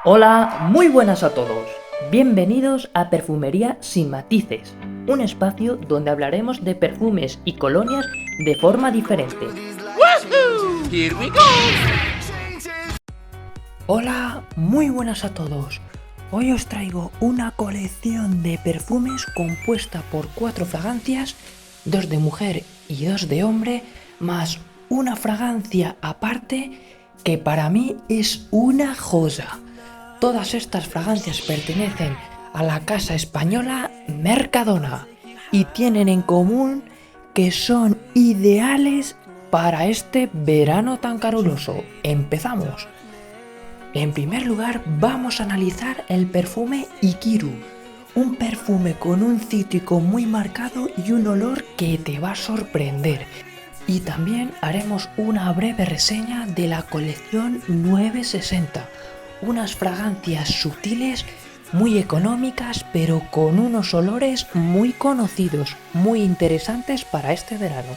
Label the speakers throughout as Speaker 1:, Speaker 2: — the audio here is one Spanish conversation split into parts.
Speaker 1: Hola, muy buenas a todos. Bienvenidos a Perfumería sin matices, un espacio donde hablaremos de perfumes y colonias de forma diferente.
Speaker 2: ¡Woohoo! Here we go!
Speaker 1: Hola, muy buenas a todos. Hoy os traigo una colección de perfumes compuesta por 4 fragancias, 2 de mujer y 2 de hombre, más una fragancia aparte que para mí es una joya. Todas estas fragancias pertenecen a la casa española Mercadona y tienen en común que son ideales para este verano tan caluroso. Empezamos. En primer lugar, vamos a analizar el perfume Ikiru, un perfume con un cítrico muy marcado y un olor que te va a sorprender. Y también haremos una breve reseña de la colección 960, unas fragancias sutiles, muy económicas, pero con unos olores muy conocidos, muy interesantes para este verano.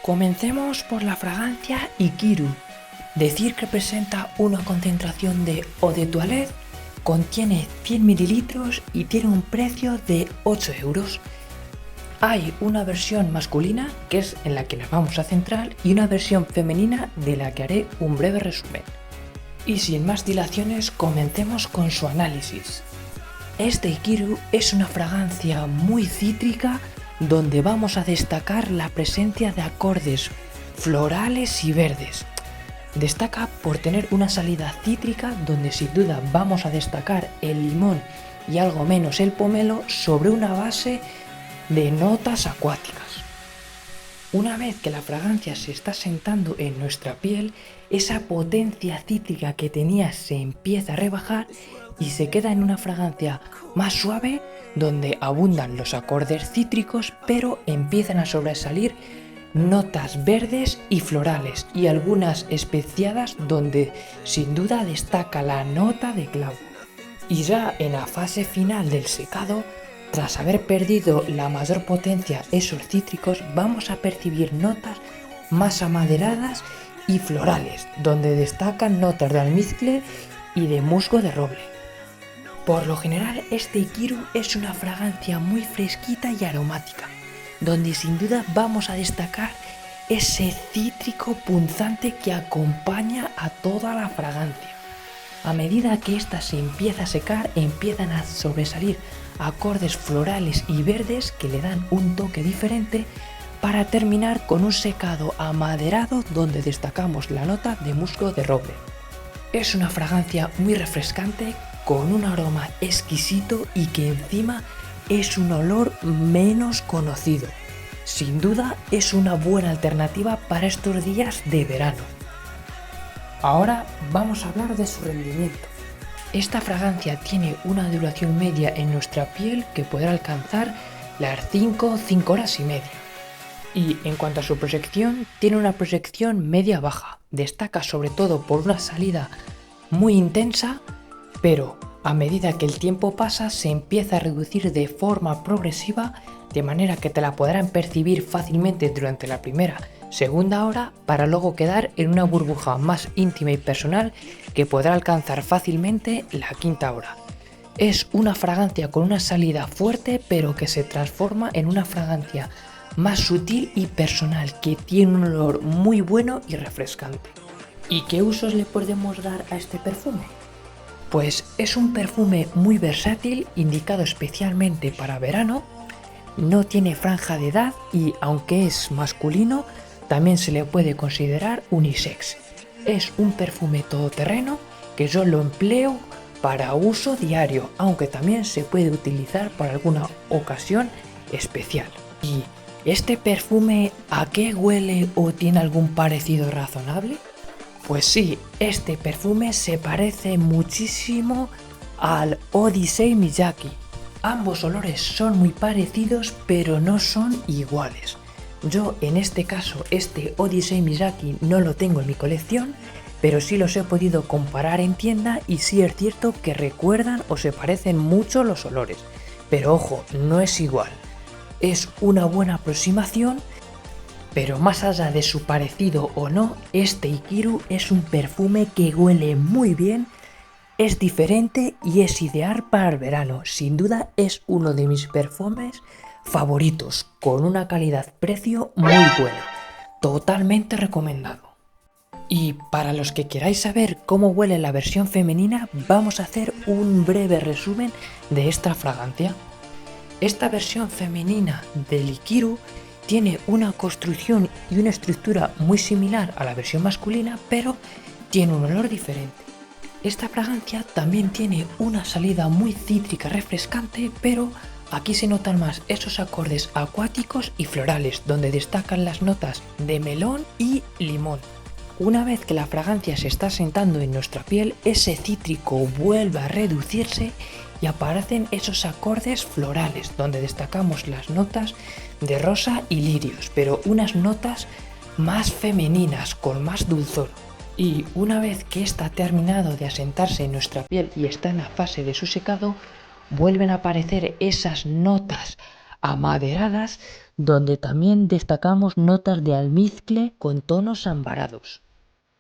Speaker 1: Comencemos por la fragancia Ikiru. Decir que presenta una concentración de eau de toilette, contiene 100 mililitros y tiene un precio de 8 euros. Hay una versión masculina, que es en la que nos vamos a centrar, y una versión femenina de la que haré un breve resumen. Y sin más dilaciones, comencemos con su análisis. Este Ikiru es una fragancia muy cítrica donde vamos a destacar la presencia de acordes florales y verdes. Destaca por tener una salida cítrica donde sin duda vamos a destacar el limón y algo menos el pomelo sobre una base de notas acuáticas. Una vez que la fragancia se está sentando en nuestra piel, esa potencia cítrica que tenía se empieza a rebajar y se queda en una fragancia más suave donde abundan los acordes cítricos, pero empiezan a sobresalir notas verdes y florales y algunas especiadas donde sin duda destaca la nota de clavo. Y ya en la fase final del secado, tras haber perdido la mayor potencia esos cítricos, vamos a percibir notas más amaderadas y florales, donde destacan notas de almizcle y de musgo de roble. Por lo general, este Ikiru es una fragancia muy fresquita y aromática, donde sin duda vamos a destacar ese cítrico punzante que acompaña a toda la fragancia. A medida que ésta se empieza a secar, empiezan a sobresalir acordes florales y verdes que le dan un toque diferente para terminar con un secado amaderado donde destacamos la nota de musgo de roble. Es una fragancia muy refrescante con un aroma exquisito y que encima es un olor menos conocido. Sin duda es una buena alternativa para estos días de verano. Ahora vamos a hablar de su rendimiento. Esta fragancia tiene una duración media en nuestra piel que podrá alcanzar las 5 horas y media. Y en cuanto a su proyección, tiene una proyección media-baja. Destaca sobre todo por una salida muy intensa, pero a medida que el tiempo pasa se empieza a reducir de forma progresiva, de manera que te la podrán percibir fácilmente durante la segunda hora para luego quedar en una burbuja más íntima y personal que podrá alcanzar fácilmente la quinta hora. Es una fragancia con una salida fuerte pero que se transforma en una fragancia más sutil y personal que tiene un olor muy bueno y refrescante. ¿Y qué usos le podemos dar a este perfume? Pues es un perfume muy versátil, indicado especialmente para verano, no tiene franja de edad y aunque es masculino, también se le puede considerar unisex. Es un perfume todoterreno que yo lo empleo para uso diario, aunque también se puede utilizar para alguna ocasión especial. ¿Y este perfume a qué huele o tiene algún parecido razonable? Pues sí, este perfume se parece muchísimo al Odyssey Miyake. Ambos olores son muy parecidos pero no son iguales. Yo en este caso este Odyssey Miyake no lo tengo en mi colección, pero sí los he podido comparar en tienda y sí es cierto que recuerdan o se parecen mucho los olores. Pero ojo, no es igual. Es una buena aproximación, pero más allá de su parecido o no, este Ikiru es un perfume que huele muy bien Es diferente y es ideal para el verano. Sin duda es uno de mis perfumes favoritos, con una calidad-precio muy buena. Totalmente recomendado. Y para los que queráis saber cómo huele la versión femenina, vamos a hacer un breve resumen de esta fragancia. Esta versión femenina del Ikiru tiene una construcción y una estructura muy similar a la versión masculina, pero tiene un olor diferente. Esta fragancia también tiene una salida muy cítrica refrescante, pero aquí se notan más esos acordes acuáticos y florales, donde destacan las notas de melón y limón. Una vez que la fragancia se está sentando en nuestra piel, ese cítrico vuelve a reducirse y aparecen esos acordes florales, donde destacamos las notas de rosa y lirios, pero unas notas más femeninas, con más dulzor. Y una vez que está ha terminado de asentarse en nuestra piel y está en la fase de su secado, vuelven a aparecer esas notas amaderadas, donde también destacamos notas de almizcle con tonos ambarados.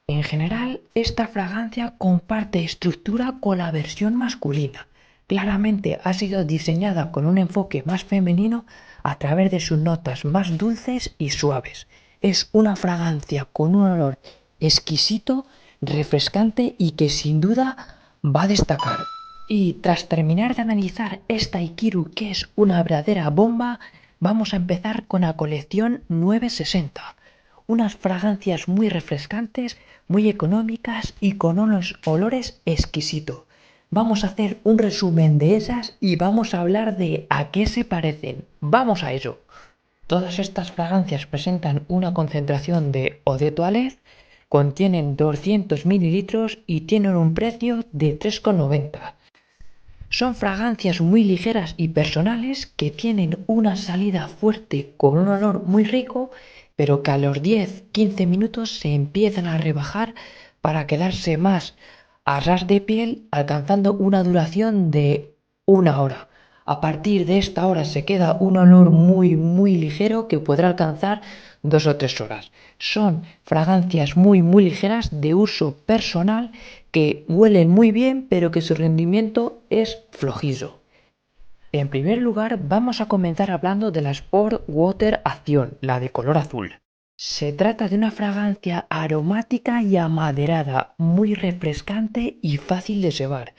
Speaker 1: En general, esta fragancia comparte estructura con la versión masculina. Claramente ha sido diseñada con un enfoque más femenino a través de sus notas más dulces y suaves. Es una fragancia con un olor exquisito, refrescante y que sin duda va a destacar. Y tras terminar de analizar esta Ikiru, que es una verdadera bomba, vamos a empezar con la colección 960. Unas fragancias muy refrescantes, muy económicas y con unos olores exquisitos. Vamos a hacer un resumen de esas y vamos a hablar de a qué se parecen. ¡Vamos a ello! Todas estas fragancias presentan una concentración de eau de toilette, contienen 200 mililitros y tienen un precio de 3,90. Son fragancias muy ligeras y personales que tienen una salida fuerte con un olor muy rico, pero que a los 10-15 minutos se empiezan a rebajar para quedarse más a ras de piel, alcanzando una duración de 1 hora. A partir de esta hora se queda un olor muy ligero que podrá alcanzar 2 o 3 horas. Son fragancias muy ligeras de uso personal que huelen muy bien, pero que su rendimiento es flojizo. En primer lugar, vamos a comenzar hablando de la Sport Water Acción, la de color azul. Se trata de una fragancia aromática y amaderada, muy refrescante y fácil de llevar,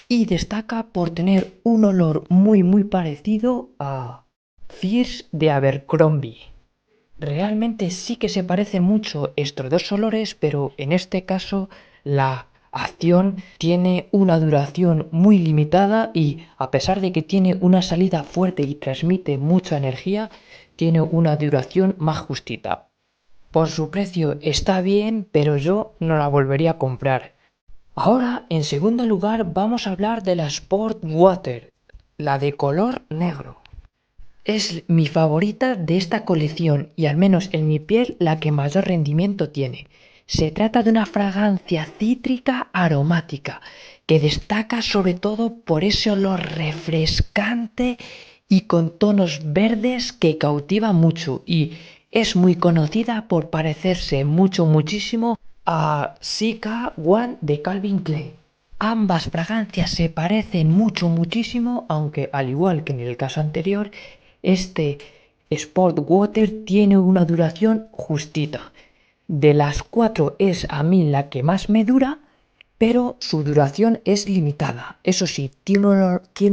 Speaker 1: y destaca por tener un olor muy parecido a Fierce de Abercrombie. Realmente sí que se parecen mucho estos dos olores, pero en este caso la acción tiene una duración muy limitada y a pesar de que tiene una salida fuerte y transmite mucha energía, tiene una duración más justita. Por su precio está bien, pero yo no la volvería a comprar. Ahora, en segundo lugar, vamos a hablar de la Sport Water, la de color negro. Es mi favorita de esta colección y al menos en mi piel la que mayor rendimiento tiene. Se trata de una fragancia cítrica aromática que destaca sobre todo por ese olor refrescante y con tonos verdes que cautiva mucho y es muy conocida por parecerse muchísimo a Sika One de Calvin Klein. Ambas fragancias se parecen muchísimo, aunque al igual que en el caso anterior, este Sport Water tiene una duración justita. De las 4 es a mí la que más me dura, pero su duración es limitada. Eso sí, tiene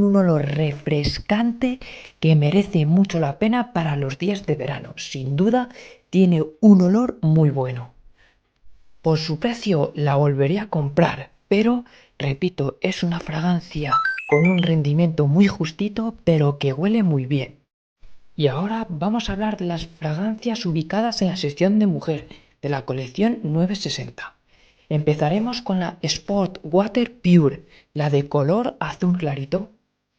Speaker 1: un olor refrescante que merece mucho la pena para los días de verano. Sin duda, tiene un olor muy bueno. Por su precio la volvería a comprar, pero, repito, es una fragancia con un rendimiento muy justito, pero que huele muy bien. Y ahora vamos a hablar de las fragancias ubicadas en la sección de mujer de la colección 960. Empezaremos con la Sport Water Pure, la de color azul clarito.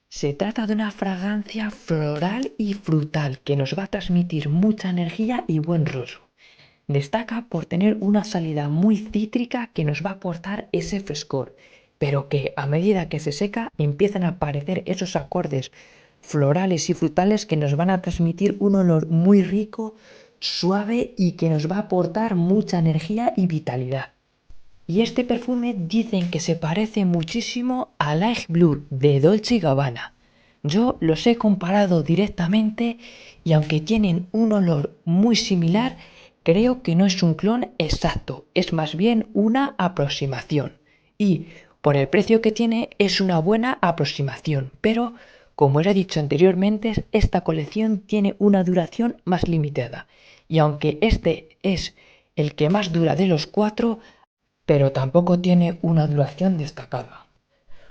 Speaker 1: Se trata de una fragancia floral y frutal que nos va a transmitir mucha energía y buen rollo. Destaca por tener una salida muy cítrica que nos va a aportar ese frescor, pero que a medida que se seca empiezan a aparecer esos acordes florales y frutales que nos van a transmitir un olor muy rico, suave y que nos va a aportar mucha energía y vitalidad. Y este perfume dicen que se parece muchísimo a Light Blue de Dolce & Gabbana. Yo los he comparado directamente y aunque tienen un olor muy similar, creo que no es un clon exacto, es más bien una aproximación. Y por el precio que tiene es una buena aproximación, pero como os he dicho anteriormente, esta colección tiene una duración más limitada. Y aunque este es el que más dura de los 4, pero tampoco tiene una duración destacada.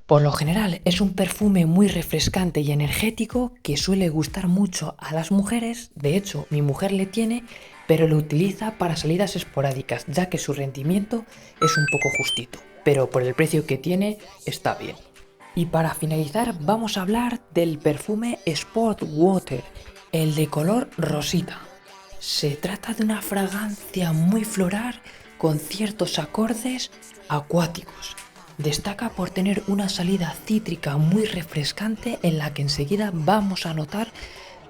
Speaker 1: Por lo general es un perfume muy refrescante y energético que suele gustar mucho a las mujeres. De hecho, mi mujer le tiene, pero lo utiliza para salidas esporádicas, ya que su rendimiento es un poco justito, pero por el precio que tiene está bien. Y para finalizar vamos a hablar del perfume Sport Water, el de color rosita. Se trata de una fragancia muy floral con ciertos acordes acuáticos. Destaca por tener una salida cítrica muy refrescante en la que enseguida vamos a notar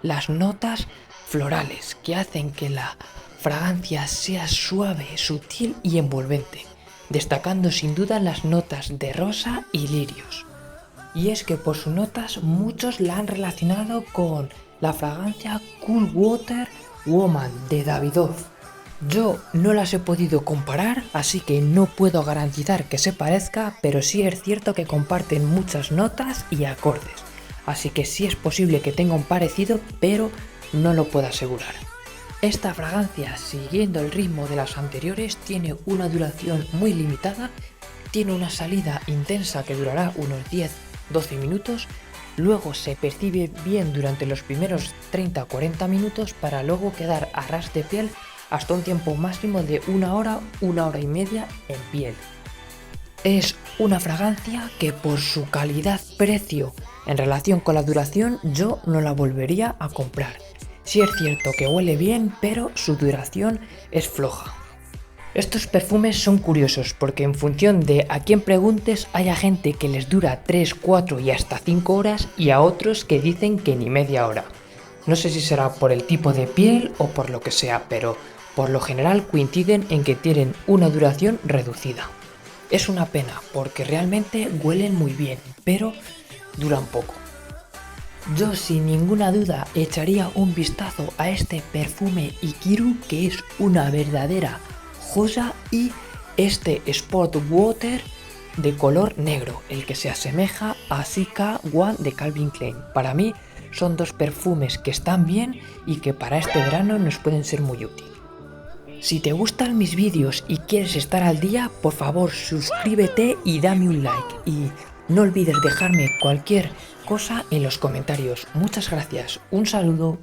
Speaker 1: las notas florales que hacen que la fragancia sea suave, sutil y envolvente, destacando sin duda las notas de rosa y lirios. Y es que por sus notas muchos la han relacionado con la fragancia Cool Water Woman de Davidoff. Yo no las he podido comparar, así que no puedo garantizar que se parezca, pero sí es cierto que comparten muchas notas y acordes. Así que sí es posible que tenga un parecido, pero no lo puedo asegurar. Esta fragancia, siguiendo el ritmo de las anteriores, tiene una duración muy limitada, tiene una salida intensa que durará unos 10-12 minutos, luego se percibe bien durante los primeros 30-40 minutos para luego quedar a ras de piel hasta un tiempo máximo de 1 hora, 1 hora y media en piel. Es una fragancia que por su calidad-precio en relación con la duración yo no la volvería a comprar. Sí es cierto que huele bien, pero su duración es floja. Estos perfumes son curiosos porque en función de a quién preguntes hay gente que les dura 3, 4 y hasta 5 horas y a otros que dicen que ni media hora. No sé si será por el tipo de piel o por lo que sea, pero por lo general coinciden en que tienen una duración reducida. Es una pena porque realmente huelen muy bien, pero duran poco. Yo sin ninguna duda echaría un vistazo a este perfume Ikiru, que es una verdadera joya, y este Sport Water de color negro, el que se asemeja a Sika One de Calvin Klein. Para mí son dos perfumes que están bien y que para este verano nos pueden ser muy útiles. Si te gustan mis vídeos y quieres estar al día, por favor suscríbete y dame un like. Y no olvides dejarme cualquier cosa en los comentarios. Muchas gracias. Un saludo.